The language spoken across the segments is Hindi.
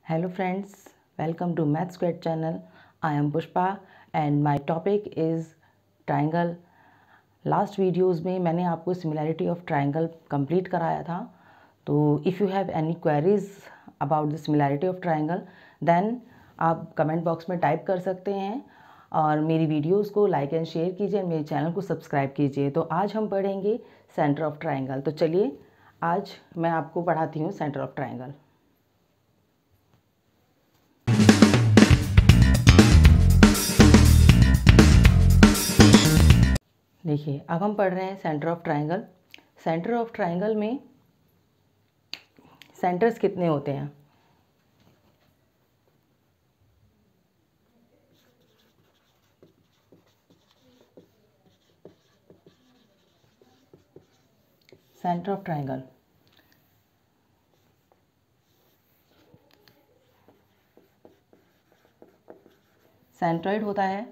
Hello friends, welcome to Math Squared channel. I am Pushpa and my topic is triangle. Last videos में मैंने आपको सिमिलैरिटी ऑफ ट्राइंगल कंप्लीट कराया था. तो if you have any queries about the similarity of triangle then आप कमेंट बॉक्स में टाइप कर सकते हैं और मेरी वीडियोज़ को लाइक एंड शेयर कीजिए, मेरे चैनल को सब्सक्राइब कीजिए. तो आज हम पढ़ेंगे सेंटर ऑफ ट्राइंगल. तो चलिए आज मैं आपको पढ़ाती हूँ सेंटर ऑफ ट्राइंगल. देखिए अब हम पढ़ रहे हैं centre of triangle. Centre of triangle में सेंटर्स कितने होते हैं? सेंटर ऑफ ट्राइंगल सेंट्रॉइड होता है,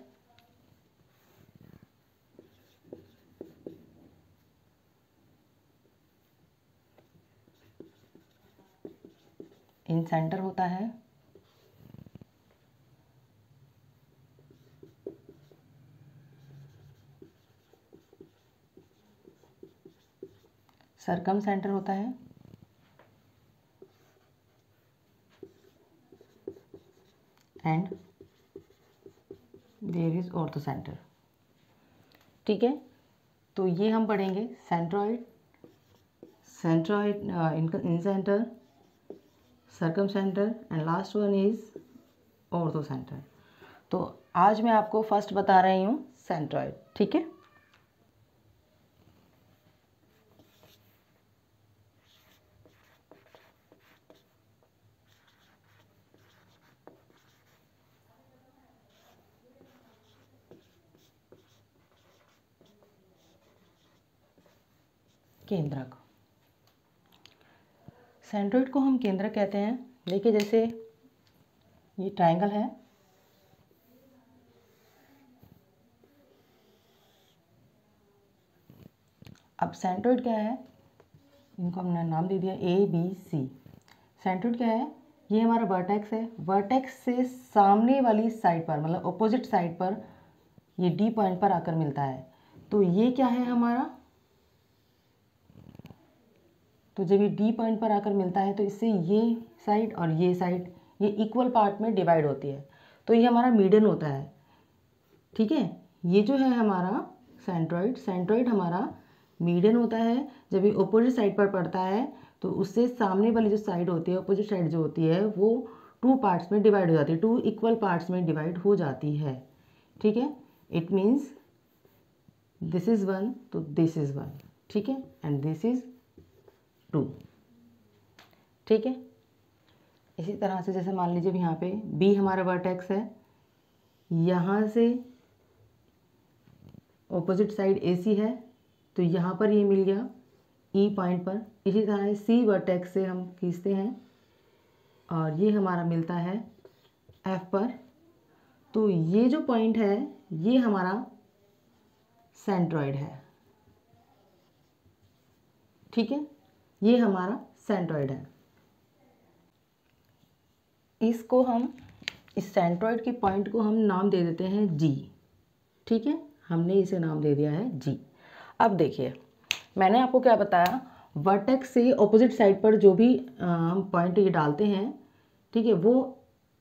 इन सेंटर होता है, सरकम सेंटर होता है, and there is orthocentre. ठीक है, तो ये हम पढ़ेंगे centroid, centroid incentre, circumcentre and last one is orthocentre. तो आज मैं आपको फर्स्ट बता रही हूँ सेंट्रॉइड. ठीक है, केंद्रक. सेंट्रॉइड को हम केंद्रक कहते हैं. देखिए जैसे ये ट्राइंगल है, अब सेंट्रॉइड क्या है, इनको हमने नाम दे दिया ए बी सी. सेंट्रॉइड क्या है, ये हमारा वर्टेक्स है. वर्टेक्स से सामने वाली साइड पर मतलब ऑपोजिट साइड पर ये डी पॉइंट पर आकर मिलता है. तो ये क्या है हमारा, तो जब ये डी पॉइंट पर आकर मिलता है तो इससे ये साइड और ये साइड ये इक्वल पार्ट में डिवाइड होती है. तो ये हमारा मीडियन होता है. ठीक है, ये जो है हमारा सेंट्रॉइड, सेंट्रॉइड हमारा मीडियन होता है. जब ये अपोजिट साइड पर पड़ता है तो उससे सामने वाली जो साइड होती है, अपोजिट साइड जो होती है, वो टू पार्ट्स में डिवाइड हो जाती है, टू इक्वल पार्ट्स में डिवाइड हो जाती है. ठीक है, it means this is one तो दिस इज़ वन. ठीक है, एंड दिस इज़ टू. ठीक है, इसी तरह से जैसे मान लीजिए यहाँ पे बी हमारा वर्टेक्स है, यहाँ से ऑपोजिट साइड ए सी है तो यहाँ पर ये मिल गया ई पॉइंट पर. इसी तरह सी वर्टेक्स से हम खींचते हैं और ये हमारा मिलता है एफ पर. तो ये जो पॉइंट है ये हमारा सेंट्रॉइड है. ठीक है, ये हमारा सेंट्रॉइड है. इसको हम, इस सेंट्रॉइड के पॉइंट को हम नाम दे देते हैं जी. ठीक है, हमने इसे नाम दे दिया है जी. अब देखिए मैंने आपको क्या बताया, वर्टेक्स से ऑपोजिट साइड पर जो भी हम पॉइंट ये डालते हैं, ठीक है, वो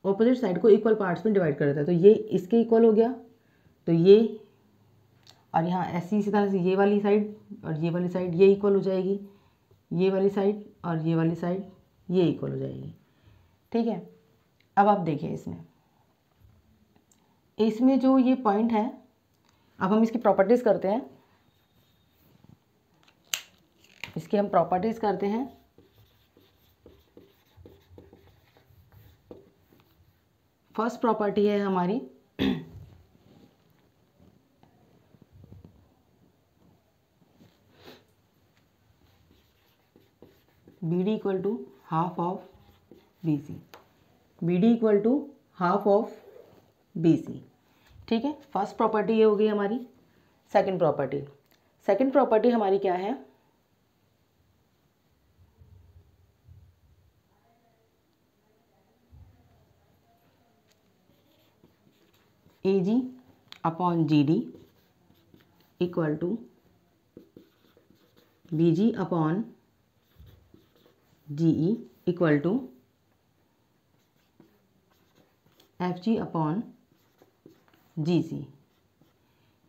ऑपोजिट साइड को इक्वल पार्ट्स में डिवाइड कर देता है. तो ये इसके इक्वल हो गया, तो ये और यहाँ ऐसी इसी तरह से ये वाली साइड और ये वाली साइड ये इक्वल हो जाएगी, ये वाली साइड और ये वाली साइड ये इक्वल हो जाएगी. ठीक है, अब आप देखिए इसमें जो ये पॉइंट है, अब हम इसकी प्रॉपर्टीज़ करते हैं. इसकी हम प्रॉपर्टीज़ करते हैं. फर्स्ट प्रॉपर्टी है हमारी B D equal to half of B C. B D equal to half of B C. ठीक है, फर्स्ट प्रॉपर्टी ये हो गई हमारी. सेकंड प्रॉपर्टी हमारी क्या है, AG upon GD equal to BG upon GE equal to FG upon GC।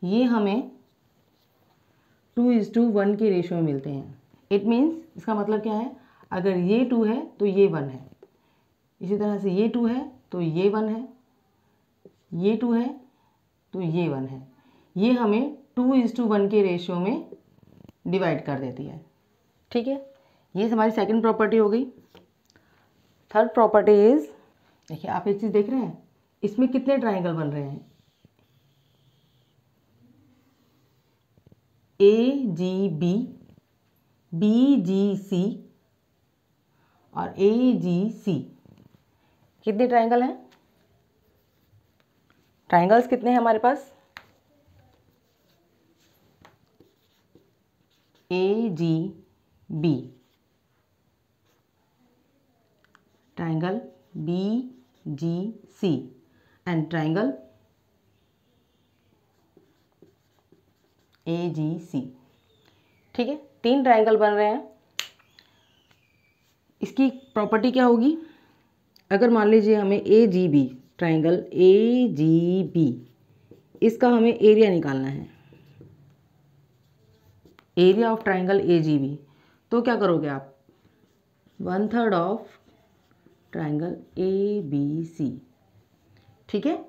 ये हमें 2:1 के रेशियो में मिलते हैं। इट मीन्स इसका मतलब क्या है, अगर ये 2 है तो ये 1 है, इसी तरह से ये 2 है तो ये 1 है, ये 2 है तो ये 1 है। ये हमें 2:1 के रेशियो में डिवाइड कर देती है। ठीक है, ये हमारी सेकंड प्रॉपर्टी हो गई। थर्ड प्रॉपर्टी इज, देखिए आप एक चीज़ देख रहे हैं, इसमें कितने ट्राइंगल बन रहे हैं, AGB, BGC और AGC। कितने ट्राइंगल हैं, ट्राइंगल्स कितने हैं हमारे पास, AGB, triangle BGC and triangle AGC। ठीक है, 3 ट्राइंगल बन रहे हैं। इसकी प्रॉपर्टी क्या होगी, अगर मान लीजिए हमें AGB, ट्राइंगल AGB, इसका हमें एरिया निकालना है, एरिया ऑफ ट्राइंगल AGB, तो क्या करोगे आप, 1/3 ऑफ ट्राइंगल ABC। ठीक है,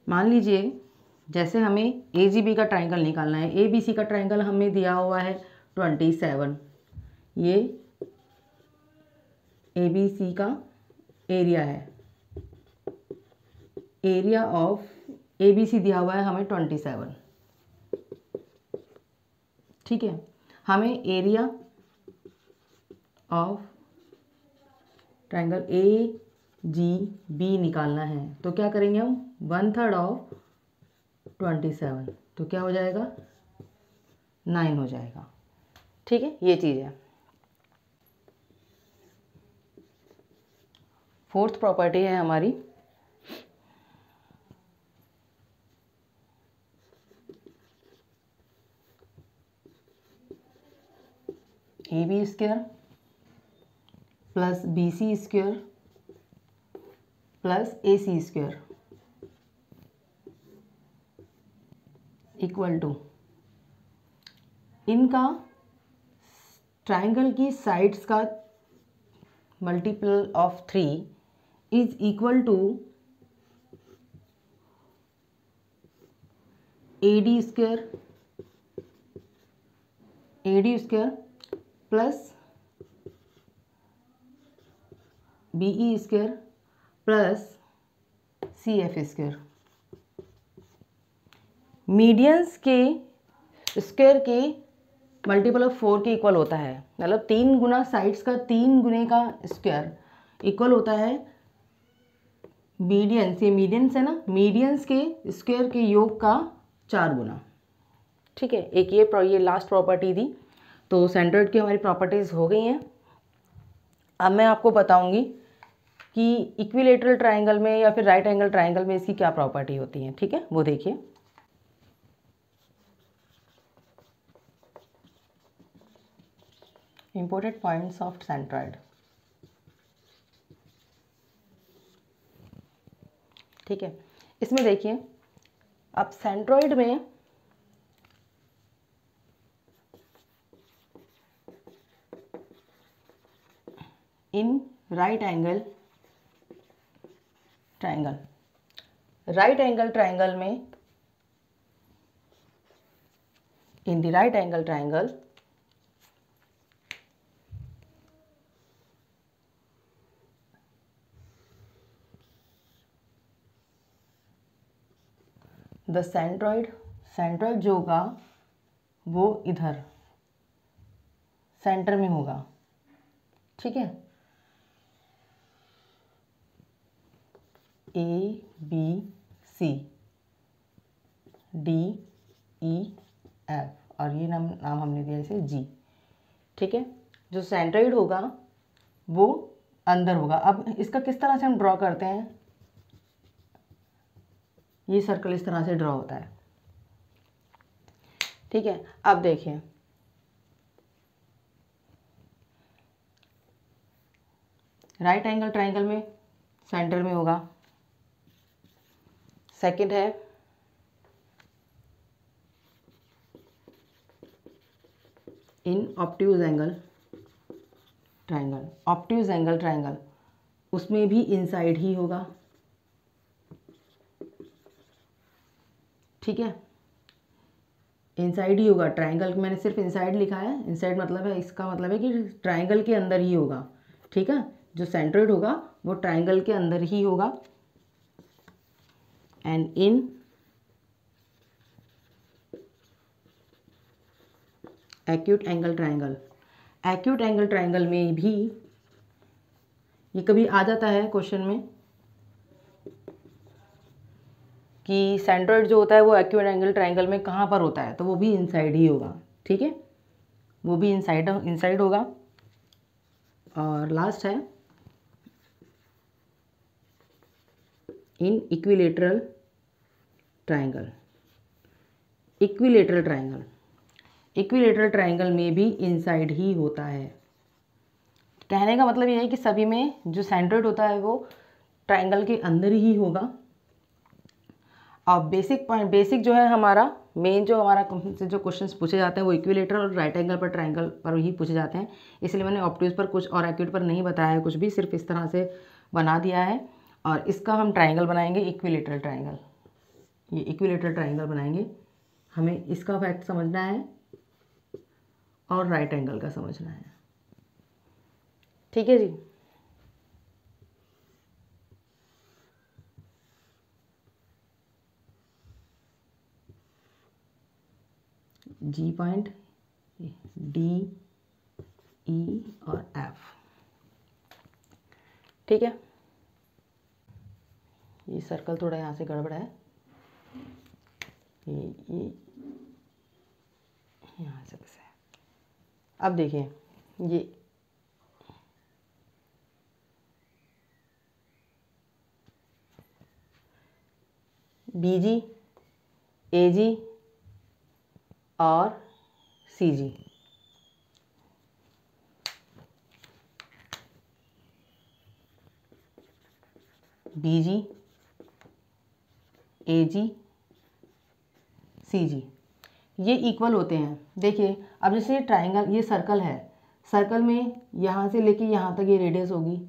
मान लीजिए जैसे हमें AGB का ट्राइंगल निकालना है, ABC का ट्राइंगल हमें दिया हुआ है 27, ये ABC का एरिया है, एरिया ऑफ ABC दिया हुआ है हमें 27। ठीक है, हमें एरिया ऑफ ट्राइंगल AGB निकालना है, तो क्या करेंगे हम, 1/3 ऑफ 27, तो क्या हो जाएगा, 9 हो जाएगा। ठीक है, ये चीज़ है। फोर्थ प्रॉपर्टी है हमारी AB square plus BC square plus AC square equal to, इनका ट्राइंगल की साइड्स का multiple of 3 is equal to AD square plus BE square plus CF square. Medians के स्क्वायर के मल्टीपल ऑफ 4 के इक्वल होता है, मतलब 3 गुना साइड्स का 3 गुने का स्क्वायर इक्वल होता है मीडियंस, ये मीडियंस है ना, मीडियंस के स्क्वायर के योग का 4 गुना। ठीक है, एक ये लास्ट प्रॉपर्टी थी। तो सेंट्रोइड की हमारी प्रॉपर्टीज़ हो गई हैं। अब मैं आपको बताऊंगी कि इक्विलेटरल ट्राइंगल में या फिर राइट एंगल ट्राइंगल में इसकी क्या प्रॉपर्टी होती है। ठीक है, वो देखिए। Important points of centroid. ठीक है, इसमें देखिए, अब सेंट्रॉइड में इन राइट एंगल ट्राइंगल में, in the right angle triangle the centroid जो होगा वो इधर सेंटर में होगा। ठीक है, ABCDEF, और ये नाम हमने दिया इसे G। ठीक है, जो सेंट्रॉइड होगा वो अंदर होगा। अब इसका किस तरह से हम ड्रॉ करते हैं, ये सर्कल इस तरह से ड्रॉ होता है। ठीक है, अब देखिए राइट एंगल ट्राइंगल में सेंटर में होगा। सेकंड है in obtuse angle triangle. Obtuse angle triangle उसमें भी इनसाइड ही होगा। ठीक है, इनसाइड ही होगा ट्राइंगल। मैंने सिर्फ इनसाइड लिखा है, इनसाइड मतलब है, इसका मतलब है कि ट्राइंगल के अंदर ही होगा। ठीक है, जो सेंट्रोइड होगा वो ट्राइंगल के अंदर ही होगा। And in acute angle triangle, acute angle triangle में भी ये कभी आ जाता है क्वेश्चन में कि सेंट्रोइड जो होता है वो एक्यूट एंगल ट्राइंगल में कहाँ पर होता है, तो वो भी इनसाइड ही होगा। ठीक है, वो भी इनसाइड होगा। और लास्ट है इन equilateral triangle. Equilateral triangle, equilateral triangle में भी इनसाइड ही होता है। कहने का मतलब ये है कि सभी में जो सेंट्रोइड होता है वो ट्राइंगल के अंदर ही होगा। अब बेसिक जो है हमारा मेन जो हमारा से जो क्वेश्चंस पूछे जाते हैं वो इक्विलेटरल और राइट एंगल पर ट्राइंगल पर ही पूछे जाते हैं। इसलिए मैंने ऑब्ट्यूज पर कुछ और एक्यूट पर नहीं बताया है कुछ भी, सिर्फ इस तरह से बना दिया है। और इसका हम ट्राइंगल बनाएंगे इक्विलेटरल ट्राइंगल। ये इक्विलेटरल ट्राइंगल बनाएंगे, हमें इसका फैक्ट समझना है और राइट एंगल का समझना है। ठीक है जी। जी पॉइंट, डी, ई और एफ। ठीक है, ये सर्कल थोड़ा यहाँ से गड़बड़ है, ये यहाँ से कैसे है। अब देखिए ये बीजी, एजी और सीजी, बीजी, एजी, सीजी ये इक्वल होते हैं। देखिए अब जैसे ट्राइंगल, ये सर्कल है, सर्कल में यहाँ से लेके यहाँ तक ये रेडियस होगी,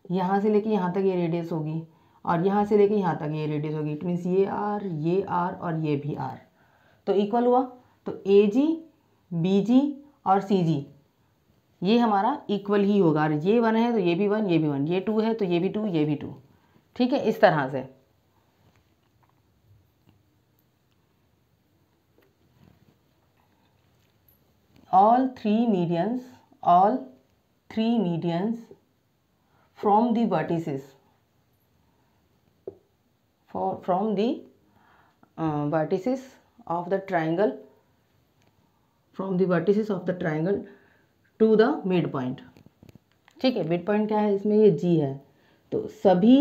यहाँ से लेके यहाँ तक ये रेडियस होगी, और यहाँ से लेके यहाँ तक ये रेडियस होगी। इट मीन्स ये आर और ये भी आर, तो इक्वल हुआ। तो ए जी, बी जी और सी जी ये हमारा इक्वल ही होगा। और ये 1 है तो ये भी 1, ये भी 1, ये 2 है तो ये भी 2, ये भी 2। ठीक है, इस तरह से। all three medians from the vertices from the vertices of the triangle, from the vertices of the triangle to the midpoint। ठीक है, मिड पॉइंट क्या है इसमें, ये जी है। तो सभी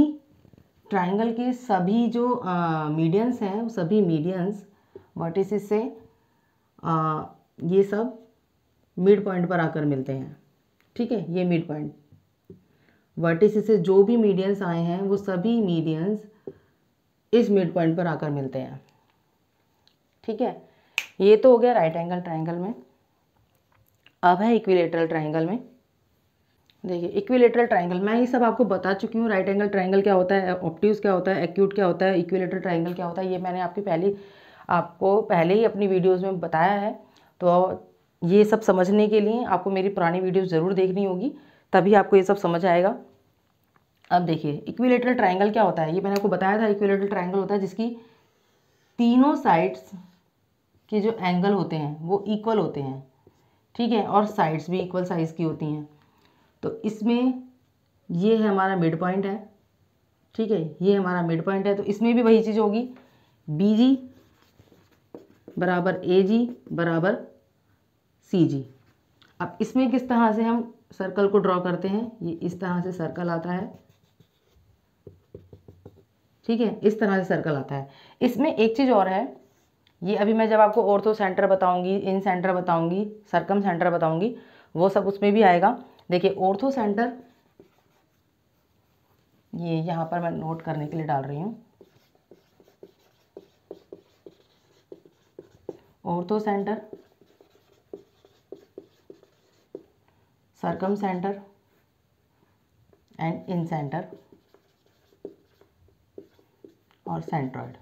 ट्राइंगल के सभी जो मीडियंस हैं, सभी मीडियंस वर्टिसेस से ये सब मिड पॉइंट पर आकर मिलते हैं। ठीक है, ये मिड पॉइंट वर्टिसेस से जो भी मीडियंस आए हैं वो सभी मीडियंस इस मिड पॉइंट पर आकर मिलते हैं। ठीक है, ये तो हो गया राइट एंगल ट्राइंगल में। अब है इक्विलेटरल ट्राइंगल में। देखिए इक्विलेटरल ट्राइंगल मैं ये सब आपको बता चुकी हूँ। राइट एंगल ट्राइंगल क्या होता है, ऑब्ट्यूज क्या होता है, एक्यूट क्या होता है, इक्विलेटरल ट्राइंगल क्या होता है, ये मैंने आपको पहले ही अपनी वीडियोज़ में बताया है। तो ये सब समझने के लिए आपको मेरी पुरानी वीडियोस ज़रूर देखनी होगी, तभी आपको ये सब समझ आएगा। अब देखिए इक्विलेटरल ट्राइंगल क्या होता है, ये मैंने आपको बताया था। इक्विलेटरल ट्राइंगल होता है जिसकी तीनों साइड्स के जो एंगल होते हैं वो इक्वल होते हैं। ठीक है, और साइड्स भी इक्वल साइज़ की होती हैं। तो इसमें ये है हमारा मिड पॉइंट है। ठीक है, ये हमारा मिड पॉइंट है। तो इसमें भी वही चीज़ होगी, बी जी बराबर ए जी बराबर सी जी। अब इसमें किस तरह से हम सर्कल को ड्रॉ करते हैं, ये इस तरह से सर्कल आता है। ठीक है, इस तरह से सर्कल आता है। इसमें एक चीज़ और है, ये अभी मैं जब आपको ऑर्थो सेंटर बताऊंगी, इन सेंटर बताऊंगी, सर्कम सेंटर बताऊंगी, वो सब उसमें भी आएगा। देखिए ऑर्थो सेंटर, ये यहाँ पर मैं नोट करने के लिए डाल रही हूँ, ortho centre, circum centre and in centre और सेंट्रॉइड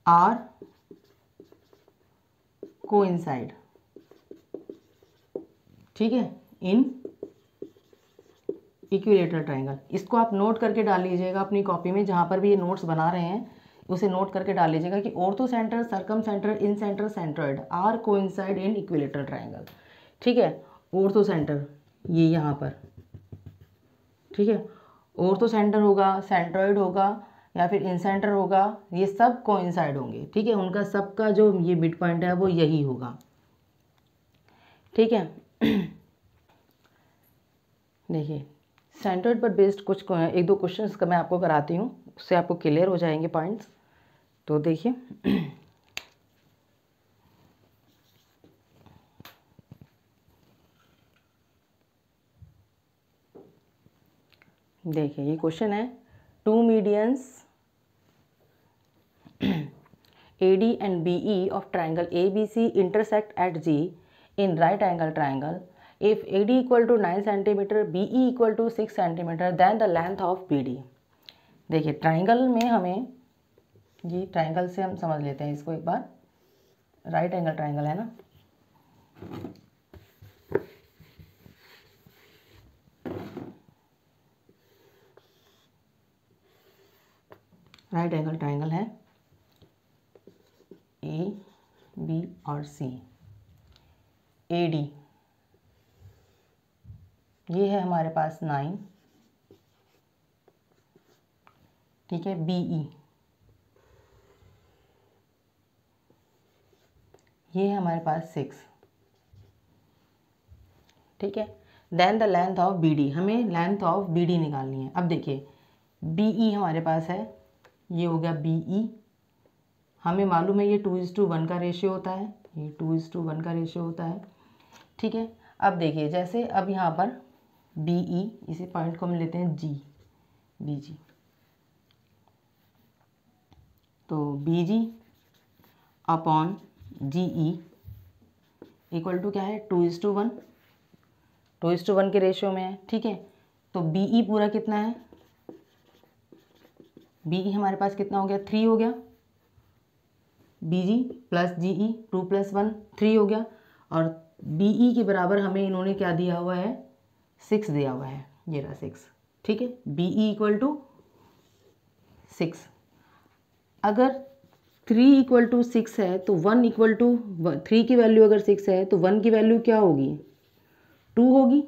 आर कोइंसाइड, ठीक है, इन इक्विलेटरल ट्रायंगल। इसको आप नोट करके डाल लीजिएगा अपनी कॉपी में, जहाँ पर भी ये नोट्स बना रहे हैं उसे नोट करके डाल लीजिएगा कि orthocentre, circumcentre, incentre, centroid are coincide in equilateral triangle. ठीक है, ऑर्थो सेंटर ये यहाँ पर, ठीक है, ऑर्थो सेंटर होगा, सेंट्रॉइड होगा या फिर इन सेंटर होगा, ये सब कोइंसाइड होंगे। ठीक है, उनका सबका जो ये मिड पॉइंट है वो यही होगा। ठीक है, देखिए सेंट्रॉइड पर बेस्ड कुछ एक दो क्वेश्चंस का मैं आपको कराती हूँ, उससे आपको क्लियर हो जाएंगे पॉइंट्स। तो देखिए देखिए ये क्वेश्चन है, two medians AD and BE of triangle ABC intersect at G in right angle triangle. If AD equal to 9 cm, BE equal to 6 cm, then the length of BD। देखिए ट्राइंगल में हमें, ये ट्राइंगल से हम समझ लेते हैं इसको एक बार, राइट एंगल ट्राइंगल है ना, राइट एंगल ट्राइंगल है A, B और C। AD ये है हमारे पास 9, ठीक है, BE ये है हमारे पास 6, ठीक है। Then the length of BD, हमें लेंथ ऑफ BD निकालनी है। अब देखिए BE हमारे पास है, ये हो गया BE, हमें मालूम है ये 2:1 का रेशियो होता है, ये 2:1 का रेशियो होता है। ठीक है, अब देखिए जैसे अब यहाँ पर BE, इसी पॉइंट को हम लेते हैं G, BG, तो BG upon GE equal to क्या है, 2:1, 2:1 के रेशियो में है। ठीक है, तो BE पूरा कितना है, BE हमारे पास कितना हो गया, 3 हो गया, BG प्लस GE 2 + 1 3 हो गया, और BE के बराबर हमें इन्होंने क्या दिया हुआ है, 6 दिया हुआ है, ये रहा 6। ठीक है, BE इक्वल टू 6, अगर 3 = 6 है तो 1 = 3 की वैल्यू अगर 6 है तो 1 की वैल्यू क्या होगी, 2 होगी,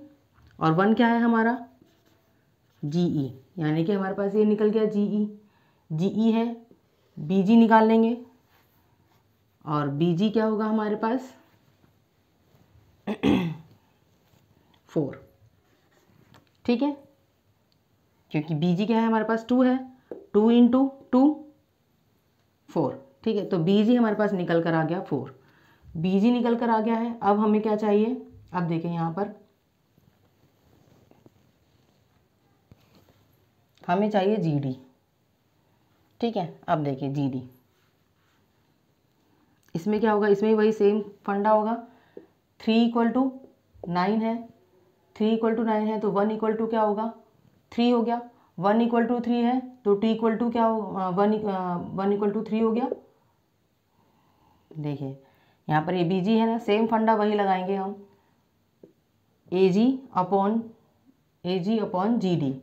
और 1 क्या है हमारा, GE, यानी कि हमारे पास ये निकल गया GE है, BG निकाल लेंगे, और BG क्या होगा हमारे पास 4। ठीक है, क्योंकि BG क्या है हमारे पास 2 है, 2 × 2 4। ठीक है, तो BG हमारे पास निकल कर आ गया 4, BG निकल कर आ गया है। अब हमें क्या चाहिए, अब देखें यहाँ पर हमें चाहिए GD। ठीक है, अब देखिए GD, इसमें क्या होगा, इसमें वही सेम फंडा होगा, 3 = 9 है, 3 = 9 है तो 1 = क्या होगा, 3 हो गया, 1 = 3 है तो T = क्या हो, 1 = 3 हो गया। देखिए यहाँ पर ये BG है ना, सेम फंडा वही लगाएंगे हम, AG अपॉन GD।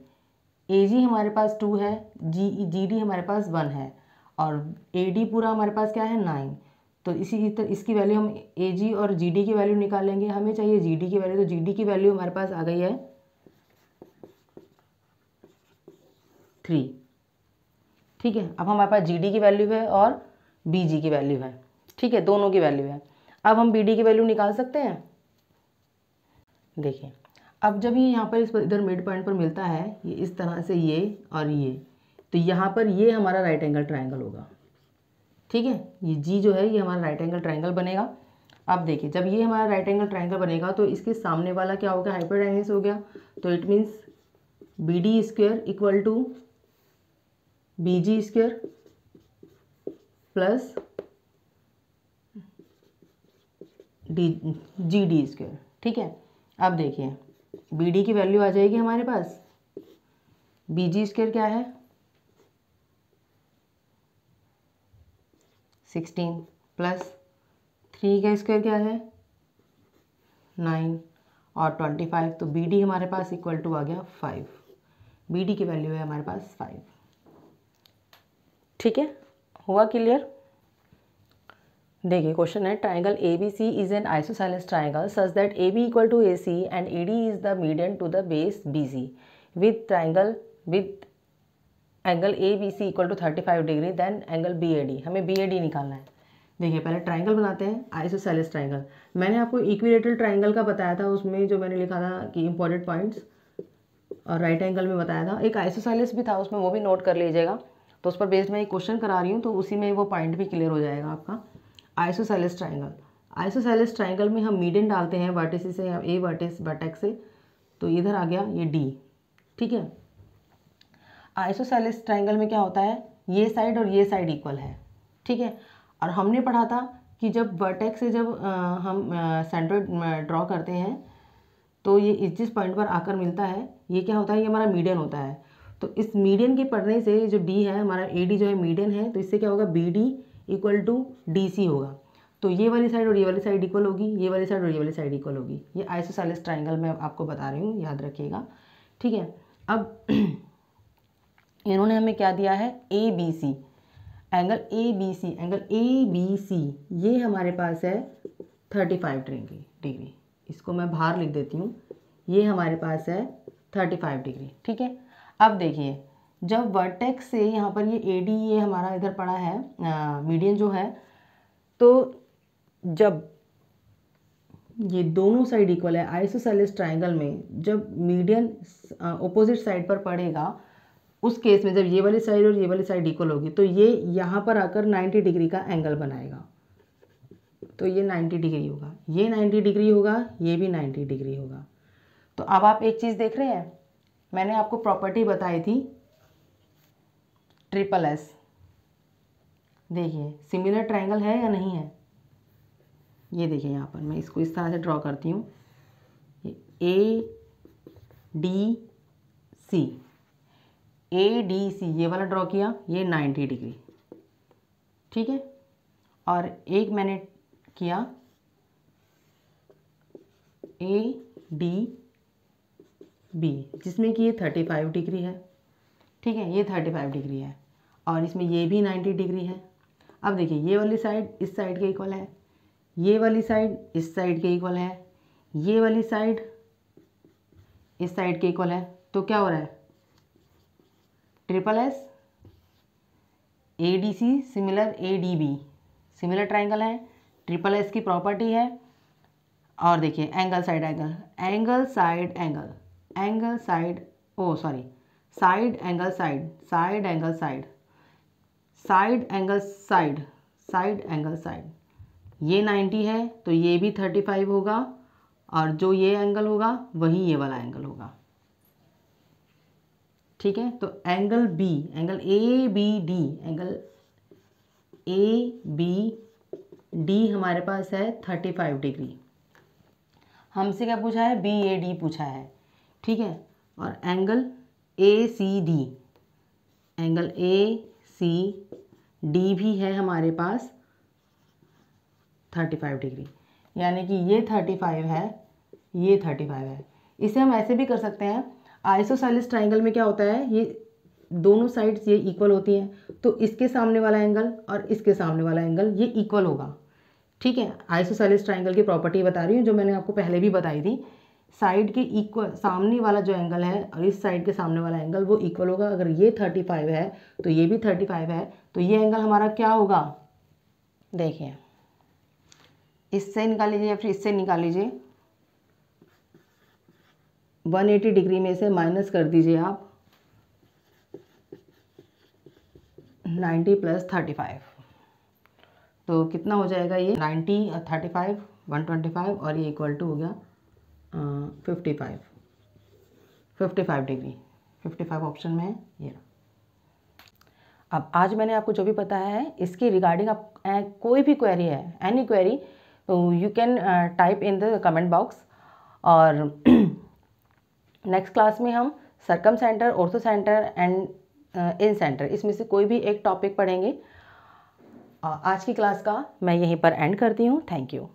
AG हमारे पास 2 है, GD हमारे पास 1 है, और AD पूरा हमारे पास क्या है 9, तो इसकी वैल्यू हम AG और GD की वैल्यू निकालेंगे। हमें चाहिए GD की वैल्यू, तो GD की वैल्यू हमारे पास आ गई है 3। ठीक है, अब हमारे पास GD की वैल्यू है और BG की वैल्यू है। ठीक है, दोनों की वैल्यू है। अब हम BD की वैल्यू निकाल सकते हैं। देखिए अब जब ये यहाँ पर इस इधर मिड पॉइंट पर मिलता है, ये इस तरह से ये और ये, तो यहाँ पर ये हमारा राइट एंगल ट्रायंगल होगा। ठीक है, ये जी जो है ये हमारा राइट एंगल ट्रायंगल बनेगा। अब देखिए जब ये हमारा राइट एंगल ट्रायंगल बनेगा तो इसके सामने वाला क्या हो गया, हाइपोटेन्यूस हो गया। तो it means B D square equal to B G square plus G D square. ठीक है, अब देखिए बी डी की वैल्यू आ जाएगी हमारे पास, बी जी स्क्वेयर क्या है 16 प्लस 3 का स्क्वायर क्या है 9 और 25, तो बी डी हमारे पास इक्वल टू आ गया 5। बी डी की वैल्यू है हमारे पास 5। ठीक है, हुआ क्लियर। देखिए क्वेश्चन है, triangle A B C is an isosceles triangle such that A B equal to A C and A D is the median to the base B C with angle A B C equal to 35 degree, then angle B A D. हमें बी ए डी निकालना है। देखिए पहले ट्राइंगल बनाते हैं, आइसोसेलेस ट्राइंगल। मैंने आपको इक्विलेटरल ट्राइंगल का बताया था, उसमें जो मैंने लिखा था कि इंपॉर्टेंट पॉइंट्स, और राइट एंगल में बताया था। एक आइसोसेलेस भी था उसमें, वो भी नोट कर लीजिएगा। तो उस पर बेस्ड मैं एक क्वेश्चन करा रही हूँ, तो उसी में वो पॉइंट भी क्लियर हो जाएगा आपका। आइसोसेलेस ट्राइंगल, आइसोसेलेस ट्राइंगल में हम मीडियन डालते हैं वर्टिस से, या ए वर्टेक्स से, तो इधर आ गया ये डी। ठीक है, आइसोसेलेस ट्राइंगल में क्या होता है, ये साइड और ये साइड इक्वल है। ठीक है, और हमने पढ़ा था कि जब वर्टेक्स से जब हम सेंटर ड्रॉ करते हैं तो ये जिस पॉइंट पर आकर मिलता है, ये क्या होता है, ये हमारा मीडियन होता है। तो इस मीडियन के पढ़ने से जो डी है हमारा, ए डी जो है मीडियन है, तो इससे क्या होगा, B D equal to D C होगा। तो ये वाली साइड और ये वाली साइड इक्वल होगी, ये वाली साइड और ये वाली साइड इक्वल होगी। ये आइसोसेलेस ट्राइंगल मैं आपको बता रही हूँ, याद रखिएगा। ठीक है, अब इन्होंने हमें क्या दिया है, A B C, angle A B C, angle A B C ये हमारे पास है 35 डिग्री। इसको मैं बाहर लिख देती हूँ, ये हमारे पास है 35 डिग्री। ठीक है, अब देखिए जब वर्टेक्स से यहाँ पर ये ए डी ये हमारा इधर पड़ा है मीडियन जो है, तो जब ये दोनों साइड इक्वल है आइसोसेलेस ट्राइंगल में, जब मीडियन ऑपोजिट साइड पर पड़ेगा, उस केस में जब ये वाली साइड और ये वाली साइड इक्वल होगी, तो ये यहाँ पर आकर 90 डिग्री का एंगल बनाएगा। तो ये 90 डिग्री होगा, ये 90 डिग्री होगा, ये भी 90 डिग्री होगा। तो अब आप एक चीज़ देख रहे हैं, मैंने आपको प्रॉपर्टी बताई थी ट्रिपल एस। देखिए सिमिलर ट्राइंगल है या नहीं है, ये देखिए यहाँ पर मैं इसको इस तरह से ड्रॉ करती हूँ, ए डी सी, ए डी सी ये वाला ड्रॉ किया, ये 90 डिग्री। ठीक है, और एक मैंने किया ए डी बी, जिसमें कि ये 35 डिग्री है। ठीक है, ये 35 डिग्री है, और इसमें ये भी 90 डिग्री है। अब देखिए ये वाली साइड इस साइड के इक्वल है, ये वाली साइड इस साइड के इक्वल है, ये वाली साइड इस साइड के इक्वल है। तो क्या हो रहा है, triple S A D C similar A D B, similar triangle है, ट्रिपल एस की प्रॉपर्टी है। और देखिए angle side angle, angle side angle, angle side side angle side, side angle side, side angle side, side angle side. ये 90 है तो ये भी 35 होगा, और जो ये एंगल होगा वही ये वाला एंगल होगा। ठीक है, तो angle B, angle A B D, angle A B D हमारे पास है 35 डिग्री। हमसे क्या पूछा है, बी ए डी पूछा है। ठीक है, और angle A C D, angle A C D भी है हमारे पास 35 डिग्री, यानी कि ये 35 है, ये 35 है। इसे हम ऐसे भी कर सकते हैं, आइसोसेलेस ट्राइंगल में क्या होता है, ये दोनों साइड्स ये इक्वल होती हैं, तो इसके सामने वाला एंगल और इसके सामने वाला एंगल ये इक्वल होगा। ठीक है, आइसोसेलेस ट्राइंगल की प्रॉपर्टी बता रही हूँ जो मैंने आपको पहले भी बताई थी। साइड के इक्वल, सामने वाला जो एंगल है और इस साइड के सामने वाला एंगल वो इक्वल होगा। अगर ये 35 है तो ये भी 35 है, तो ये एंगल हमारा क्या होगा, देखिए इससे निकाल लीजिए या फिर इससे निकाल लीजिए, 180 डिग्री में से माइनस कर दीजिए आप 90 + 35, तो कितना हो जाएगा ये 90 और 35 125 और ये इक्वल टू हो गया 55 डिग्री। 55 ऑप्शन में है ये। अब आज मैंने आपको जो भी बताया है इसके रिगार्डिंग आप कोई भी क्वेरी है, एनी क्वेरी, तो you can type in the comment box. और नेक्स्ट क्लास में हम circum centre, ortho centre and in centre, इसमें से कोई भी एक टॉपिक पढ़ेंगे। आज की क्लास का मैं यहीं पर एंड करती हूँ। Thank you.